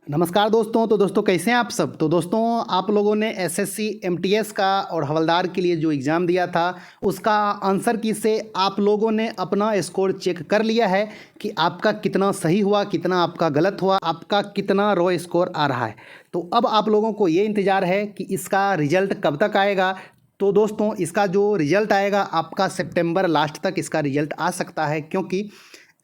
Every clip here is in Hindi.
नमस्कार दोस्तों। तो दोस्तों कैसे हैं आप सब। तो दोस्तों आप लोगों ने एसएससी एमटीएस का और हवलदार के लिए जो एग्ज़ाम दिया था उसका आंसर की से आप लोगों ने अपना स्कोर चेक कर लिया है कि आपका कितना सही हुआ, कितना आपका गलत हुआ, आपका कितना रो स्कोर आ रहा है। तो अब आप लोगों को ये इंतज़ार है कि इसका रिजल्ट कब तक आएगा। तो दोस्तों इसका जो रिज़ल्ट आएगा आपका सितंबर लास्ट तक इसका रिज़ल्ट आ सकता है, क्योंकि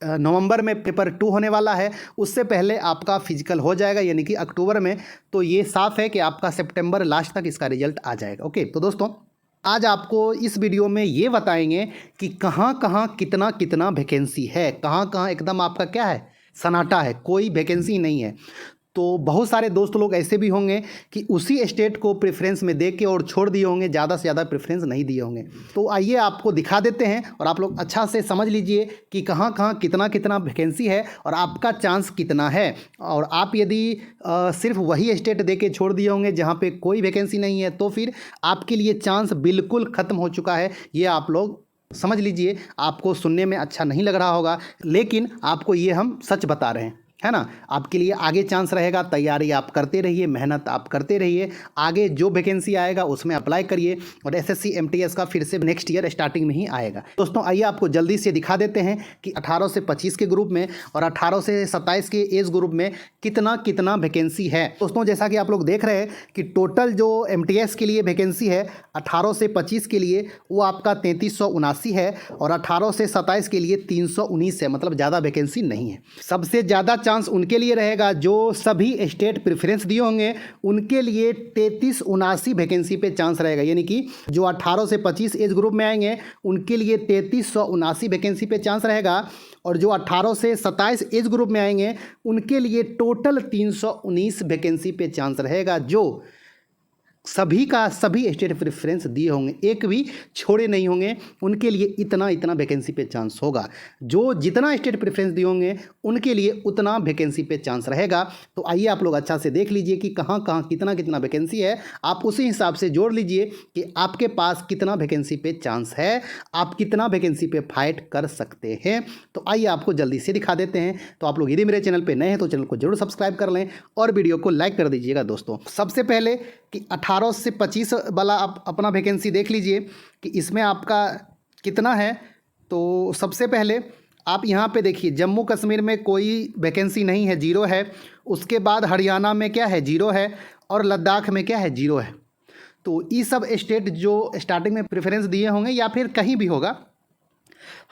नवंबर में पेपर 2 होने वाला है। उससे पहले आपका फिजिकल हो जाएगा यानी कि अक्टूबर में। तो ये साफ़ है कि आपका सितंबर लास्ट तक इसका रिजल्ट आ जाएगा। ओके, तो दोस्तों आज आपको इस वीडियो में ये बताएंगे कि कहाँ कहाँ कितना कितना वैकेंसी है, कहाँ कहाँ एकदम आपका क्या है, सन्नाटा है, कोई वैकेंसी नहीं है। तो बहुत सारे दोस्त लोग ऐसे भी होंगे कि उसी स्टेट को प्रेफरेंस में दे के और छोड़ दिए होंगे, ज़्यादा से ज़्यादा प्रेफरेंस नहीं दिए होंगे। तो आइए आपको दिखा देते हैं और आप लोग अच्छा से समझ लीजिए कि कहाँ कहाँ कितना कितना वैकेंसी है और आपका चांस कितना है। और आप यदि सिर्फ वही स्टेट दे के छोड़ दिए होंगे जहाँ पे कोई वैकेंसी नहीं है तो फिर आपके लिए चांस बिल्कुल ख़त्म हो चुका है। ये आप लोग समझ लीजिए। आपको सुनने में अच्छा नहीं लग रहा होगा, लेकिन आपको ये हम सच बता रहे हैं, है ना। आपके लिए आगे चांस रहेगा, तैयारी आप करते रहिए, मेहनत आप करते रहिए, आगे जो वैकेंसी आएगा उसमें अप्लाई करिए और एसएससी एमटीएस का फिर से नेक्स्ट ईयर स्टार्टिंग में ही आएगा। दोस्तों आइए आपको जल्दी से दिखा देते हैं कि 18 से 25 के ग्रुप में और 18 से 27 के एज ग्रुप में कितना कितना वैकेंसी है। दोस्तों जैसा कि आप लोग देख रहे हैं कि टोटल जो एमटीएस के लिए वैकेंसी है 18 से 25 के लिए वो आपका 3379 है और 18 से 27 के लिए 319 है, मतलब ज़्यादा वैकेंसी नहीं है। सबसे ज़्यादा चांस उनके लिए रहेगा जो सभी स्टेट प्रेफरेंस दिए होंगे, उनके लिए 3379 वैकेंसी पे चांस रहेगा। यानी कि जो 18 से 25 एज ग्रुप में आएंगे उनके लिए 3379 वैकेंसी पे चांस रहेगा और जो 18 से 27 एज ग्रुप में आएंगे उनके लिए टोटल 319 वैकेंसी पे चांस रहेगा। जो सभी का सभी स्टेट प्रेफरेंस दिए होंगे, एक भी छोड़े नहीं होंगे, उनके लिए इतना इतना वैकेंसी पे चांस होगा। जो जितना स्टेट प्रेफरेंस दिए होंगे उनके लिए उतना वैकेंसी पे चांस रहेगा। तो आइए आप लोग अच्छा से देख लीजिए कि कहाँ कहाँ कितना कितना वैकेंसी है। आप उसी हिसाब से जोड़ लीजिए कि आपके पास कितना वैकेंसी पे चांस है, आप कितना वैकेंसी पे फाइट कर सकते हैं। तो आइए आपको जल्दी से दिखा देते हैं। तो आप लोग यदि मेरे चैनल पर नए हैं तो चैनल को जरूर सब्सक्राइब कर लें और वीडियो को लाइक कर दीजिएगा। दोस्तों सबसे पहले कि 18 से 25 वाला आप अपना वैकेंसी देख लीजिए कि इसमें आपका कितना है। तो सबसे पहले आप यहाँ पे देखिए, जम्मू कश्मीर में कोई वैकेंसी नहीं है, जीरो है। उसके बाद हरियाणा में क्या है, जीरो है। और लद्दाख में क्या है, जीरो है। तो ये सब स्टेट जो स्टार्टिंग में प्रेफरेंस दिए होंगे या फिर कहीं भी होगा,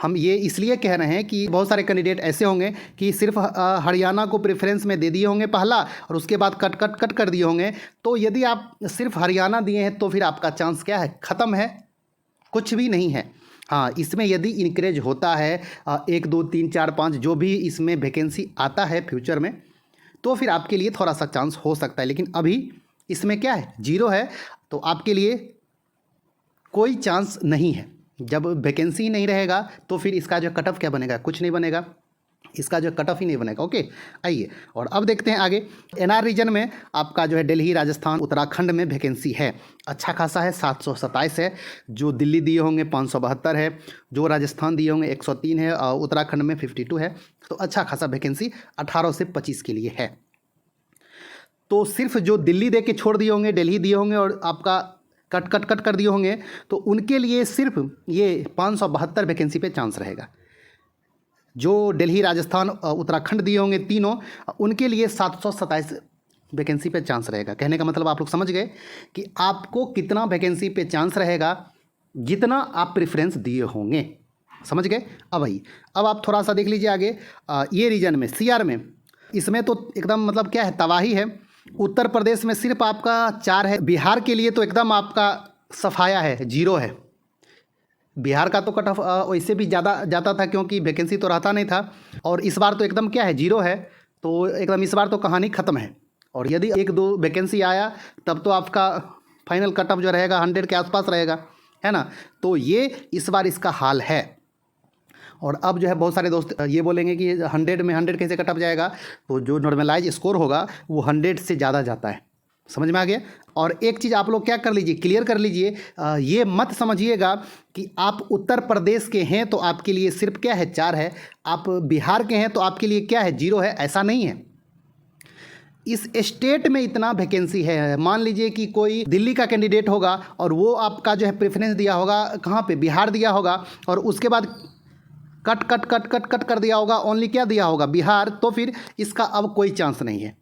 हम ये इसलिए कह रहे हैं कि बहुत सारे कैंडिडेट ऐसे होंगे कि सिर्फ हरियाणा को प्रेफरेंस में दे दिए होंगे पहला और उसके बाद कट कट कट कर दिए होंगे। तो यदि आप सिर्फ हरियाणा दिए हैं तो फिर आपका चांस क्या है, ख़त्म है, कुछ भी नहीं है। हाँ, इसमें यदि इंक्रेज होता है 1 2 3 4 5 जो भी इसमें वैकेंसी आता है फ्यूचर में, तो फिर आपके लिए थोड़ा सा चांस हो सकता है। लेकिन अभी इसमें क्या है, जीरो है। तो आपके लिए कोई चांस नहीं है। जब वैकेंसी ही नहीं रहेगा तो फिर इसका जो कट ऑफ क्या बनेगा, कुछ नहीं बनेगा, इसका जो कट ऑफ ही नहीं बनेगा। ओके, आइए और अब देखते हैं आगे। एनआर रीजन में आपका जो है दिल्ली, राजस्थान, उत्तराखंड में वैकेंसी है, अच्छा खासा है, 727 है। जो दिल्ली दिए होंगे 572 है, जो राजस्थान दिए होंगे 103 है और उत्तराखंड में 52 है। तो अच्छा खासा वैकेंसी 18 से 25 के लिए है। तो सिर्फ जो दिल्ली दे के छोड़ दिए होंगे, दिल्ली दिए होंगे और आपका कट कट कट कर दिए होंगे, तो उनके लिए सिर्फ ये 572 वैकेंसी पे चांस रहेगा। जो दिल्ली, राजस्थान, उत्तराखंड दिए होंगे तीनों, उनके लिए 727 वैकेंसी पे चांस रहेगा। कहने का मतलब आप लोग समझ गए कि आपको कितना वैकेंसी पे चांस रहेगा, जितना आप प्रेफरेंस दिए होंगे। समझ गए। अब आइए, अब आप थोड़ा सा देख लीजिए आगे। ये रीजन में सीआर में, इसमें तो एकदम मतलब क्या है, तबाही है। उत्तर प्रदेश में सिर्फ आपका 4 है। बिहार के लिए तो एकदम आपका सफाया है, जीरो है। बिहार का तो कट ऑफ वैसे भी ज़्यादा जाता था क्योंकि वैकेंसी तो रहता नहीं था, और इस बार तो एकदम क्या है, जीरो है। तो एकदम इस बार तो कहानी ख़त्म है। और यदि 1 2 वैकेंसी आया तब तो आपका फाइनल कट ऑफ जो रहेगा 100 के आसपास रहेगा, है ना। तो ये इस बार इसका हाल है। और अब जो है बहुत सारे दोस्त ये बोलेंगे कि 100 में 100 कैसे कट ऑफ जाएगा। तो जो नॉर्मलाइज स्कोर होगा वो 100 से ज़्यादा जाता है। समझ में आ गया। और एक चीज़ आप लोग क्या कर लीजिए, क्लियर कर लीजिए, ये मत समझिएगा कि आप उत्तर प्रदेश के हैं तो आपके लिए सिर्फ क्या है, 4 है, आप बिहार के हैं तो आपके लिए क्या है, 0 है। ऐसा नहीं है। इस स्टेट में इतना वैकेंसी है। मान लीजिए कि कोई दिल्ली का कैंडिडेट होगा और वो आपका जो है प्रेफरेंस दिया होगा कहाँ पे, बिहार दिया होगा, और उसके बाद cut cut cut cut cut कर दिया होगा, ओनली क्या दिया होगा, बिहार, तो फिर इसका अब कोई चांस नहीं है।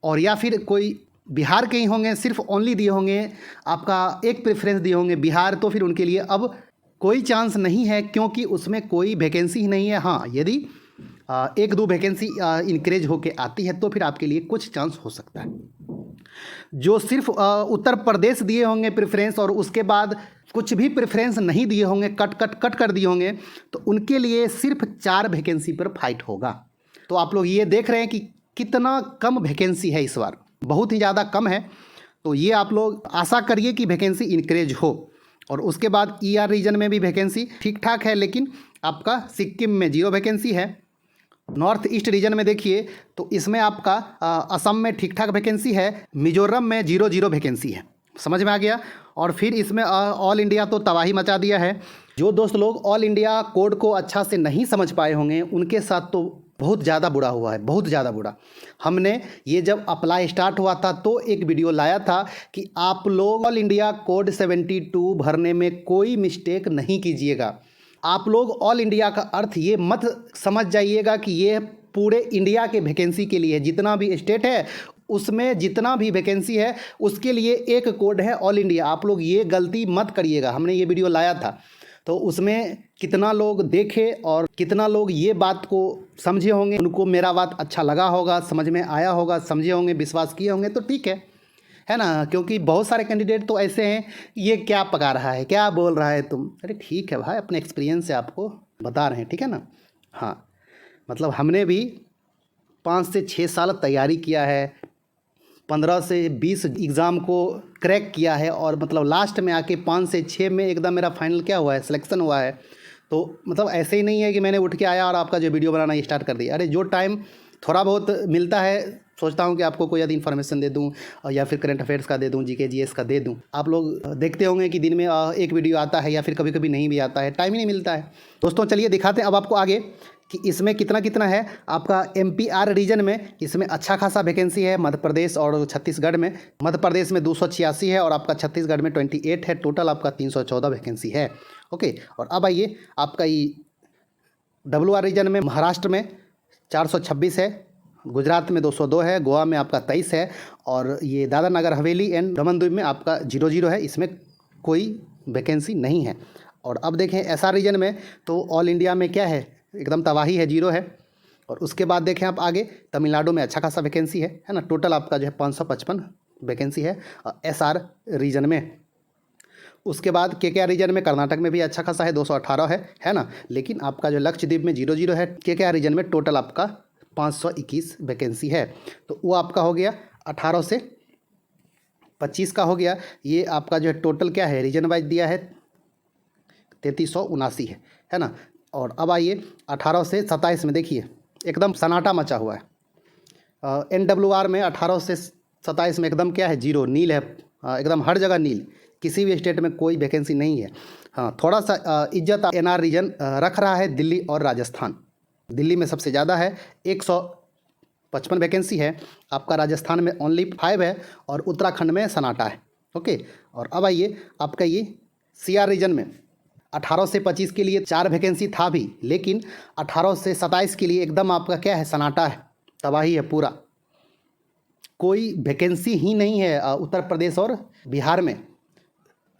और या फिर कोई बिहार के ही होंगे, सिर्फ ओनली दिए होंगे, आपका एक प्रेफरेंस दिए होंगे बिहार, तो फिर उनके लिए अब कोई चांस नहीं है, क्योंकि उसमें कोई वैकेंसी ही नहीं है। हाँ, यदि एक दो वैकेंसी इंक्रीज होके आती है तो फिर आपके लिए कुछ चांस हो सकता है। जो सिर्फ उत्तर प्रदेश दिए होंगे प्रेफरेंस और उसके बाद कुछ भी प्रेफरेंस नहीं दिए होंगे, कट कट कट कर दिए होंगे, तो उनके लिए सिर्फ 4 वैकेंसी पर फाइट होगा। तो आप लोग ये देख रहे हैं कि कितना कम वैकेंसी है इस बार, बहुत ही ज़्यादा कम है। तो ये आप लोग आशा करिए कि वैकेंसी इंक्रीज हो। और उसके बाद ER रीजन में भी वैकेंसी ठीक ठाक है, लेकिन आपका सिक्किम में 0 वैकेंसी है। नॉर्थ ईस्ट रीजन में देखिए तो इसमें आपका असम में ठीक ठाक वैकेंसी है, मिजोरम में 0 वैकेंसी है। समझ में आ गया। और फिर इसमें ऑल इंडिया तो तबाही मचा दिया है। जो दोस्त लोग ऑल इंडिया कोड को अच्छा से नहीं समझ पाए होंगे उनके साथ तो बहुत ज़्यादा बुरा हुआ है, बहुत ज़्यादा बुरा। हमने ये जब अप्लाई स्टार्ट हुआ था तो एक वीडियो लाया था कि आप लोग ऑल इंडिया कोड 72 भरने में कोई मिस्टेक नहीं कीजिएगा। आप लोग ऑल इंडिया का अर्थ ये मत समझ जाइएगा कि ये पूरे इंडिया के वैकेंसी के लिए, जितना भी स्टेट है उसमें जितना भी वैकेंसी है उसके लिए एक कोड है ऑल इंडिया। आप लोग ये गलती मत करिएगा। हमने ये वीडियो लाया था तो उसमें कितना लोग देखे और कितना लोग ये बात को समझे होंगे, उनको मेरा बात अच्छा लगा होगा, समझ में आया होगा, समझे होंगे, विश्वास किए होंगे, तो ठीक है ना। क्योंकि बहुत सारे कैंडिडेट तो ऐसे हैं, ये क्या पका रहा है, क्या बोल रहा है तुम। अरे ठीक है भाई, अपने एक्सपीरियंस से आपको बता रहे हैं, ठीक है ना। हाँ, मतलब हमने भी 5 से 6 साल तैयारी किया है, 15 से 20 एग्ज़ाम को क्रैक किया है, और मतलब लास्ट में आके 5 से 6 में एकदम मेरा फाइनल क्या हुआ है, सिलेक्शन हुआ है। तो मतलब ऐसे ही नहीं है कि मैंने उठ के आया और आपका जो वीडियो बनाना स्टार्ट कर दिया। अरे जो टाइम थोड़ा बहुत मिलता है, सोचता हूँ कि आपको कोई यदि इन्फॉर्मेशन दे दूँ या फिर करंट अफेयर्स का दे दूँ, GK GS का दे दूँ। आप लोग देखते होंगे कि दिन में एक वीडियो आता है या फिर कभी कभी नहीं भी आता है, टाइम ही नहीं मिलता है। दोस्तों चलिए दिखाते हैं अब आपको आगे कि इसमें कितना कितना है। आपका MPR रीजन में इसमें अच्छा खासा वैकेंसी है, मध्य प्रदेश और छत्तीसगढ़ में। मध्य प्रदेश में 286 है और आपका छत्तीसगढ़ में 28 है। टोटल आपका 314 वैकेंसी है। ओके, और अब आइए आपका ये WR रीजन में महाराष्ट्र में 426 है, गुजरात में 202 है, गोवा में आपका 23 है, और ये दादरा नगर हवेली एंड दमन दीव में आपका 00 है। इसमें कोई वैकेंसी नहीं है। और अब देखें SR रीजन में तो ऑल इंडिया में क्या है, एकदम तबाही है, 0 है। और उसके बाद देखें आप आगे तमिलनाडु में अच्छा खासा वैकेंसी है ना। टोटल आपका जो है 555 वैकेंसी है SR रीजन में। उसके बाद KKR रीजन में कर्नाटक में भी अच्छा खासा है, 218 है ना। लेकिन आपका जो लक्षद्वीप में 00 है। KKR रीजन में टोटल आपका 521 वैकेंसी है। तो वो आपका हो गया 18 से 25 का हो गया। ये आपका जो है टोटल क्या है, रीजन वाइज दिया है 3379 है ना। और अब आइए 18 से 27 में देखिए एकदम सन्नाटा मचा हुआ है। NWR में 18 से 27 में एकदम क्या है, 0 नील है, एकदम हर जगह नील, किसी भी स्टेट में कोई वैकेंसी नहीं है। हाँ, थोड़ा सा इज्जत NR रीजन रख रहा है दिल्ली और राजस्थान। दिल्ली में सबसे ज़्यादा है, 155 वैकेंसी है। आपका राजस्थान में ओनली 5 है और उत्तराखंड में सन्नाटा है। ओके, और अब आइए आपका ये CR रीजन में 18 से 25 के लिए 4 वैकेंसी था भी, लेकिन 18 से 27 के लिए एकदम आपका क्या है, सन्नाटा है, तबाही है पूरा, कोई वैकेंसी ही नहीं है। उत्तर प्रदेश और बिहार में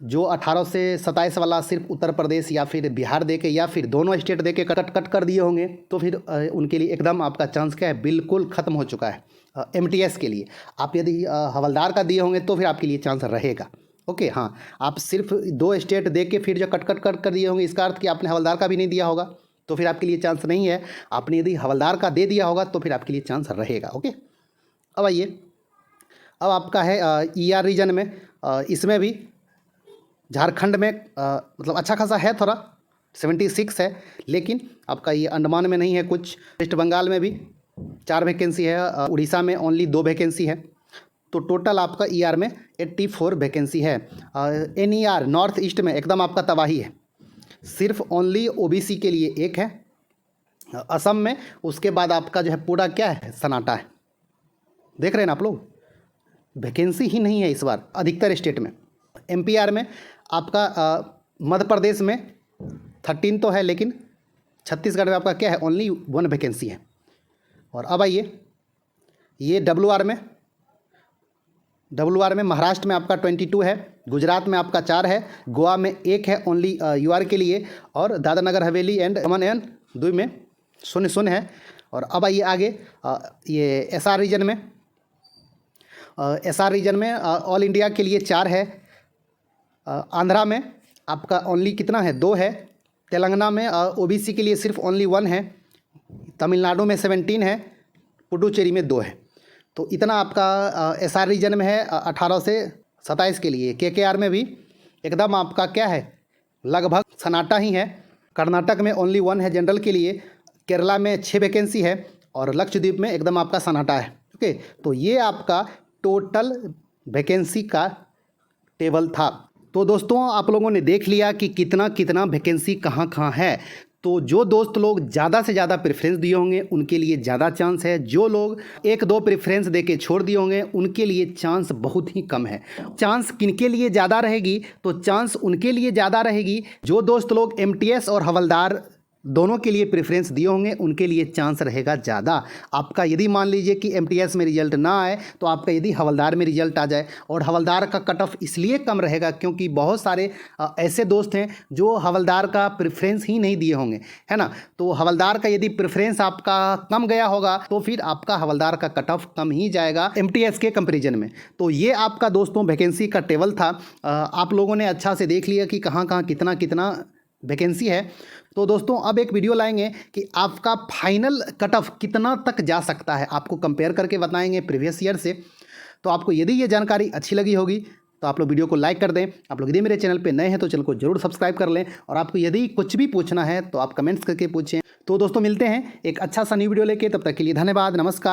जो 18 से 27 वाला सिर्फ उत्तर प्रदेश या फिर बिहार देके या फिर दोनों स्टेट देके कट कट कर दिए होंगे, तो फिर उनके लिए एकदम आपका चांस क्या है, बिल्कुल ख़त्म हो चुका है। MTS के लिए आप यदि हवलदार का दिए होंगे तो फिर आपके लिए चांस रहेगा। ओके, हाँ, आप सिर्फ 2 स्टेट दे के फिर जो कट कट कट कर दिए होंगे, इसका अर्थ कि आपने हवलदार का भी नहीं दिया होगा, तो फिर आपके लिए चांस नहीं है। आपने यदि हवलदार का दे दिया होगा तो फिर आपके लिए चांस रहेगा। ओके, अब आइए, अब आपका है ER रीजन में। इसमें भी झारखंड में मतलब अच्छा खासा है, थोड़ा 76 है, लेकिन आपका ये अंडमान में नहीं है कुछ। वेस्ट बंगाल में भी 4 वैकेंसी है, उड़ीसा में ओनली 2 वैकेंसी है। तो टोटल आपका ER में 84 वैकेंसी है। NER नॉर्थ ईस्ट में एकदम आपका तबाही है, सिर्फ ओनली OBC के लिए 1 है। असम में उसके बाद आपका जो है पूरा क्या है, सन्नाटा है, देख रहे हैं ना आप लोग, वैकेंसी ही नहीं है इस बार अधिकतर स्टेट में। एमपीआर में आपका मध्य प्रदेश में 13 तो है, लेकिन छत्तीसगढ़ में आपका क्या है, ओनली 1 वैकेंसी है। और अब आइए ये डब्ल्यूआर में महाराष्ट्र में आपका 22 है, गुजरात में आपका 4 है, गोवा में 1 है ओनली यूआर के लिए, और Dadra Nagar Haveli and Daman and Diu में 0 है। और अब आइए आगे ये एसआर रीजन में ऑल इंडिया के लिए 4 है, आंध्रा में आपका ओनली कितना है, 2 है, तेलंगाना में ओबीसी के लिए सिर्फ ओनली 1 है, तमिलनाडु में 17 है, पुडुचेरी में 2 है। तो इतना आपका एसआर रीजन में है 18 से 27 के लिए। केकेआर में भी एकदम आपका क्या है, लगभग सन्नाटा ही है। कर्नाटक में ओनली 1 है जनरल के लिए, केरला में 6 वैकेंसी है, और लक्षद्वीप में एकदम आपका सन्नाटा है। ओके, तो ये आपका टोटल वैकेंसी का टेबल था। तो दोस्तों आप लोगों ने देख लिया कि कितना कितना वैकेंसी कहाँ कहाँ है। तो जो दोस्त लोग ज़्यादा से ज़्यादा प्रेफरेंस दिए होंगे उनके लिए ज़्यादा चांस है, जो लोग 1-2 प्रेफरेंस देके छोड़ दिए होंगे उनके लिए चांस बहुत ही कम है। चांस किनके लिए ज़्यादा रहेगी, तो चांस उनके लिए ज़्यादा रहेगी जो दोस्त लोग एमटीएस और हवलदार दोनों के लिए प्रेफरेंस दिए होंगे, उनके लिए चांस रहेगा ज़्यादा। आपका यदि मान लीजिए कि एमटीएस में रिजल्ट ना आए, तो आपका यदि हवलदार में रिजल्ट आ जाए, और हवलदार का कट ऑफ इसलिए कम रहेगा क्योंकि बहुत सारे ऐसे दोस्त हैं जो हवलदार का प्रेफरेंस ही नहीं दिए होंगे, है ना। तो हवलदार का यदि प्रेफरेंस आपका कम गया होगा तो फिर आपका हवलदार का कट ऑफ कम ही जाएगा एमटीएस के कंपेरिजन में। तो ये आपका दोस्तों वैकेंसी का टेबल था। आप लोगों ने अच्छा से देख लिया कि कहाँ कहाँ कितना कितना वैकेंसी है। तो दोस्तों अब एक वीडियो लाएंगे कि आपका फाइनल कट ऑफ कितना तक जा सकता है, आपको कंपेयर करके बताएंगे प्रीवियस ईयर से। तो आपको यदि ये जानकारी अच्छी लगी होगी तो आप लोग वीडियो को लाइक कर दें। आप लोग यदि मेरे चैनल पे नए हैं तो चैनल को जरूर सब्सक्राइब कर लें, और आपको यदि कुछ भी पूछना है तो आप कमेंट्स करके पूछें। तो दोस्तों मिलते हैं एक अच्छा सा न्यू वीडियो लेके, तब तक के लिए धन्यवाद, नमस्कार।